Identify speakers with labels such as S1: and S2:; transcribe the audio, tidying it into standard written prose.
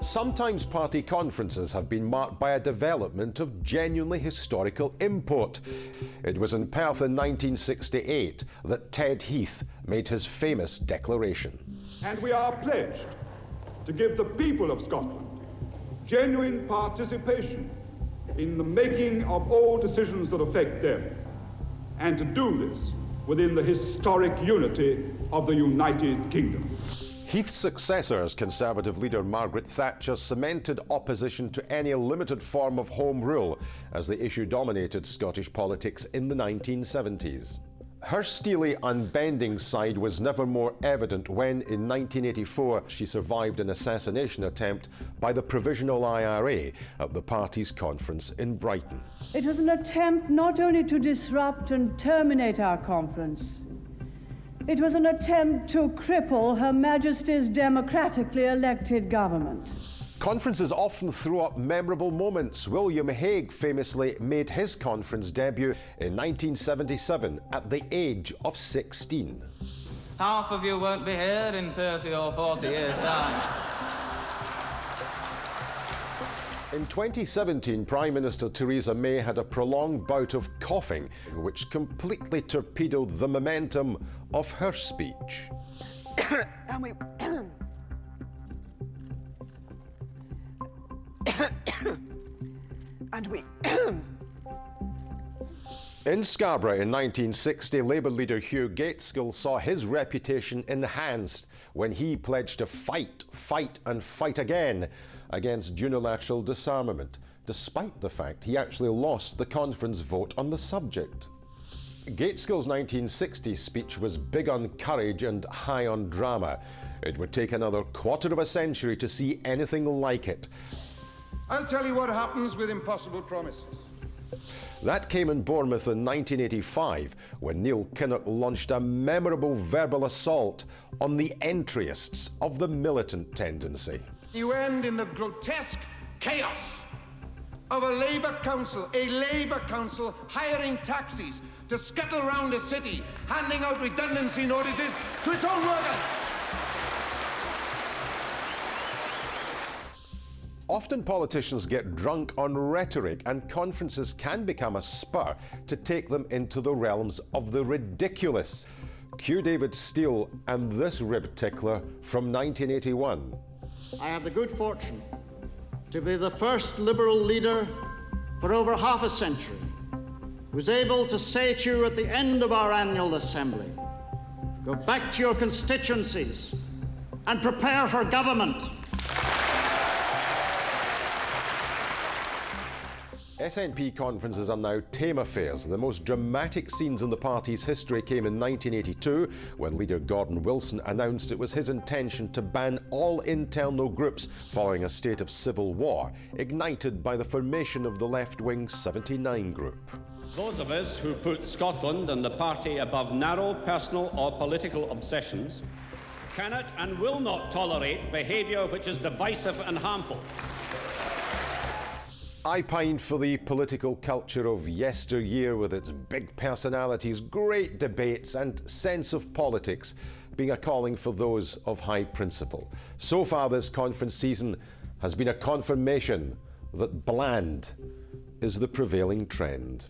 S1: Sometimes party conferences have been marked by a development of genuinely historical import. It was in Perth in 1968 that Ted Heath made his famous declaration.
S2: And we are pledged to give the people of Scotland genuine participation in the making of all decisions that affect them, and to do this within the historic unity of the United Kingdom.
S1: Heath's successor as Conservative leader Margaret Thatcher cemented opposition to any limited form of Home Rule as the issue dominated Scottish politics in the 1970s. Her steely, unbending side was never more evident when, in 1984, she survived an assassination attempt by the Provisional IRA at the party's conference in Brighton.
S3: It was an attempt not only to disrupt and terminate our conference, it was an attempt to cripple Her Majesty's democratically elected government.
S1: Conferences often throw up memorable moments. William Hague famously made his conference debut in 1977 at the age of 16.
S4: Half of you won't be here in 30 or 40 years' time.
S1: In 2017, Prime Minister Theresa May had a prolonged bout of coughing, which completely torpedoed the momentum of her speech. In Scarborough in 1960, Labour leader Hugh Gaitskell saw his reputation enhanced when he pledged to fight, fight and fight again against unilateral disarmament, despite the fact he actually lost the conference vote on the subject. Gaitskell's 1960 speech was big on courage and high on drama. It would take another quarter of a century to see anything like it.
S5: I'll tell you what happens with impossible promises.
S1: That came in Bournemouth in 1985 when Neil Kinnock launched a memorable verbal assault on the entryists of the militant tendency.
S5: You end in the grotesque chaos of a Labour council hiring taxis to scuttle around the city, handing out redundancy notices to its own workers.
S1: Often politicians get drunk on rhetoric, and conferences can become a spur to take them into the realms of the ridiculous. Cue David Steele and this rib tickler from 1981.
S6: I have the good fortune to be the first Liberal leader for over half a century who was able to say to you at the end of our annual assembly, go back to your constituencies and prepare for government.
S1: SNP conferences are now tame affairs. The most dramatic scenes in the party's history came in 1982 when leader Gordon Wilson announced it was his intention to ban all internal groups following a state of civil war, ignited by the formation of the left-wing 79 group.
S7: Those of us who put Scotland and the party above narrow personal or political obsessions cannot and will not tolerate behaviour which is divisive and harmful.
S1: I pine for the political culture of yesteryear with its big personalities, great debates and sense of politics being a calling for those of high principle. So far this conference season has been a confirmation that bland is the prevailing trend.